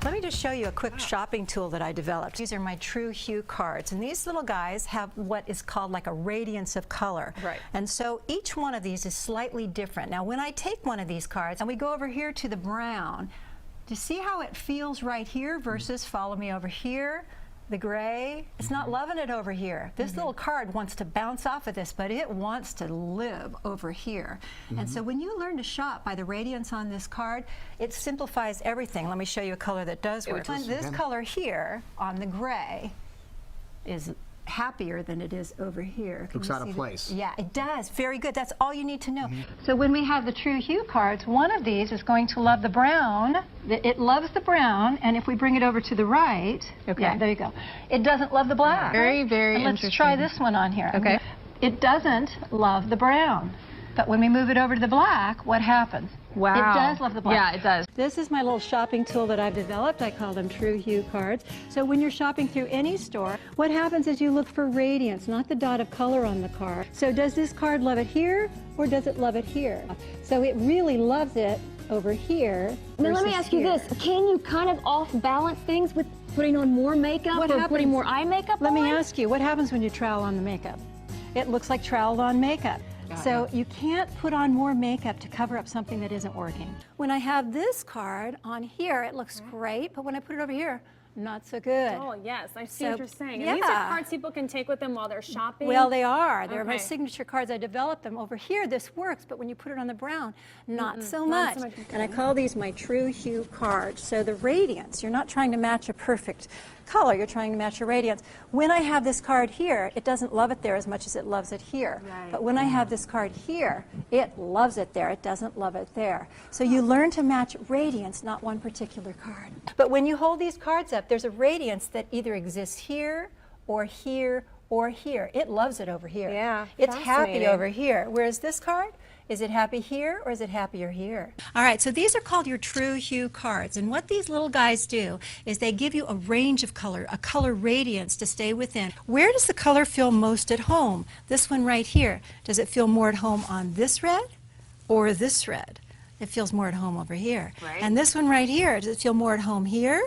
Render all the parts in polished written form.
Let me just show you a quick shopping tool that I developed. These are my True Hue cards, and these little guys have what is called like a radiance of color. Right. And so each one of these is slightly different. Now when I take one of these cards and we go over here to the brown, do you see how it feels right here versus follow me over here? The gray, it's not loving it over here. This little card wants to bounce off of this, but it wants to live over here. And so when you learn to shop by the radiance on this card, it simplifies everything. Let me show you a color that does work. This color here on the gray is happier than it is over here. Looks out of place. Yeah, it does. Very good. That's all you need to know. So when we have the True Hue cards, one of these is going to love the brown. It loves the brown, and if we bring it over to the right, yeah, there you go. It doesn't love the black. Very, very interesting. Let's try this one on here. Okay. It doesn't love the brown. But when we move it over to the black, what happens? Wow. It does love the black. Yeah, it does. This is my little shopping tool that I've developed. I call them True Hue cards. So when you're shopping through any store, what happens is you look for radiance, not the dot of color on the card. So does this card love it here, or does it love it here? So it really loves it over here. Now let me ask you this. Can you kind of off-balance things with putting on more makeup or putting more eye makeup on? Let me ask you, what happens when you trowel on the makeup? It looks like troweled on makeup. So you can't put on more makeup to cover up something that isn't working. When I have this card on here, it looks great, but when I put it over here, not so good. Oh, yes, I see what you're saying. And yeah. these are cards people can take with them while they're shopping? Well, they are. They're my Okay. signature cards. I developed them. Over here, this works, but when you put it on the brown, not so much. And I call these my True Hue cards. So the radiance, you're not trying to match a perfect color, you're trying to match a radiance. When I have this card here, it doesn't love it there as much as it loves it here. Right. But when I have this card here, it loves it there. It doesn't love it there. So you learn to match radiance, not one particular card. But when you hold these cards up, there's a radiance that either exists here or here or here. It loves it over here. Yeah, it's happy fascinating. over here. Whereas this card, is it happy here or is it happier here? All right, so these are called your True Hue cards. And what these little guys do is they give you a range of color, a color radiance to stay within. Where does the color feel most at home? This one right here. Does it feel more at home on this red or this red? It feels more at home over here. Right. And this one right here, does it feel more at home here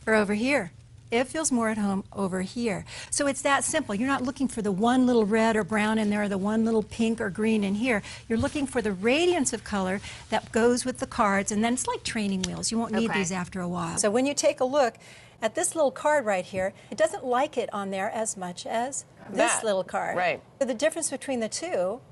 or over here? It feels more at home over here. So it's that simple. You're not looking for the one little red or brown in there or the one little pink or green in here. You're looking for the radiance of color that goes with the cards, and then it's like training wheels. You won't need these after a while. So when you take a look at this little card right here, it doesn't like it on there as much as this little card. Right. So the difference between the two,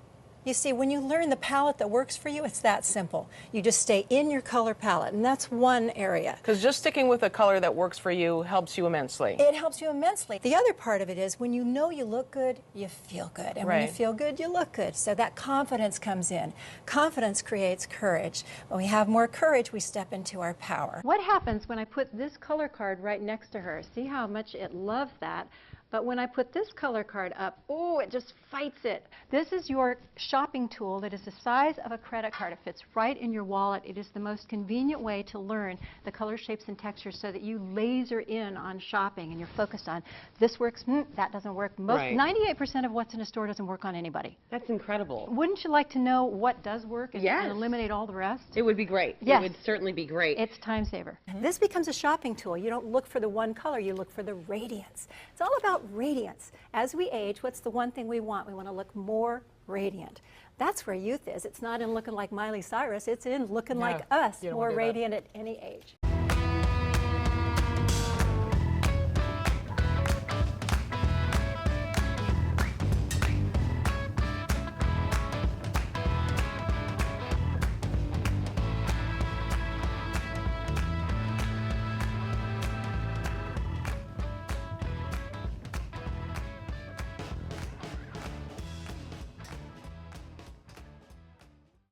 you see, when you learn the palette that works for you, it's that simple. You just stay in your color palette, and that's one area. Because just sticking with a color that works for you helps you immensely. It helps you immensely. The other part of it is when you know you look good, you feel good. And when you feel good, you look good. So that confidence comes in. Confidence creates courage. When we have more courage, we step into our power. What happens when I put this color card right next to her? See how much it loves that? But when I put this color card up, oh, it just fights it. This is your shopping tool that is the size of a credit card. It fits right in your wallet. It is the most convenient way to learn the color, shapes, and textures so that you laser in on shopping and you're focused on this works, that doesn't work. 98% of what's in a store doesn't work on anybody. That's incredible. Wouldn't you like to know what does work and eliminate all the rest? It would be great. Yes. It would certainly be great. It's time saver. This becomes a shopping tool. You don't look for the one color, you look for the radiance. It's all about radiance. As we age, what's the one thing we want? We want to look more radiant. That's where youth is. It's not in looking like Miley Cyrus, it's in looking like us, more radiant at any age.